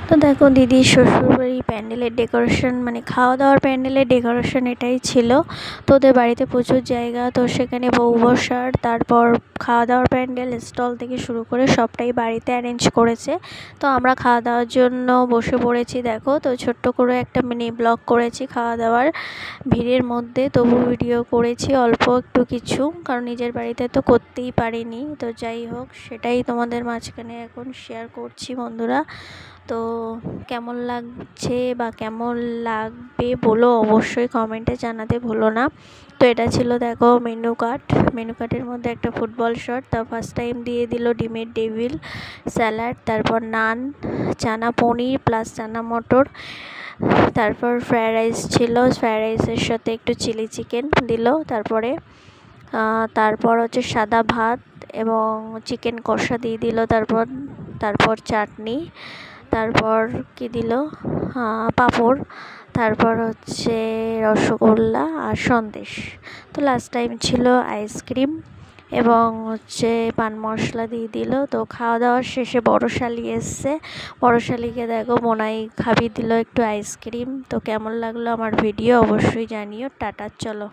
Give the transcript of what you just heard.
তো দেখো দিদির শ্বশুরবাড়ি প্যান্ডেলের ডেকোরেশন মানে খাওয়া দাওয়ার প্যান্ডেলের ডেকোরেশন এটাই ছিল। তো ওদের বাড়িতে প্রচুর জায়গা, তো সেখানে বউ বসার, তারপর খাওয়া দাওয়ার প্যান্ডেল স্টল থেকে শুরু করে সবটাই বাড়িতে অ্যারেঞ্জ করেছে। তো আমরা খাওয়া দাওয়ার জন্য বসে পড়েছি। দেখো তো ছোট্ট করে একটা মিনি ব্লগ করেছি খাওয়া দাওয়ার ভিড়ের মধ্যে, তবু ভিডিও করেছি অল্প একটু কিছু, কারণ নিজের বাড়িতে তো করতেই পারিনি। তো যাই হোক, সেটাই তোমাদের মাঝখানে এখন শেয়ার করছি বন্ধুরা। তো কেমন লাগছে বা কেমন লাগবে বলো অবশ্যই কমেন্টে জানাতে ভুলো না। তো এটা ছিল দেখো মেনু কার্ডের মধ্যে একটা ফুটবল শট, তা ফার্স্ট টাইম দিয়ে দিল ডিমের ডেভিল, স্যালাড, তারপর নান, চানা পনির প্লাস চানা মটর, তারপর ফ্রায়েড রাইস ছিল, ফ্রায়েড রাইসের সাথে একটু চিলি চিকেন দিল, তারপর হচ্ছে সাদা ভাত এবং চিকেন কষা দিয়ে দিল, তারপর চাটনি, তারপর কি দিল, পাঁপড়, তারপর হচ্ছে রসগোল্লা আর সন্দেশ। তো লাস্ট টাইম ছিল আইসক্রিম এবং হচ্ছে পান মশলা দিয়ে দিল। তো খাওয়া দাওয়ার শেষে বড় শালি এসছে, বড় শালিকে দেখো মোনাই খাবি দিল একটু আইসক্রিম। তো কেমন লাগলো আমার ভিডিও অবশ্যই জানিও। টাটা, চলো।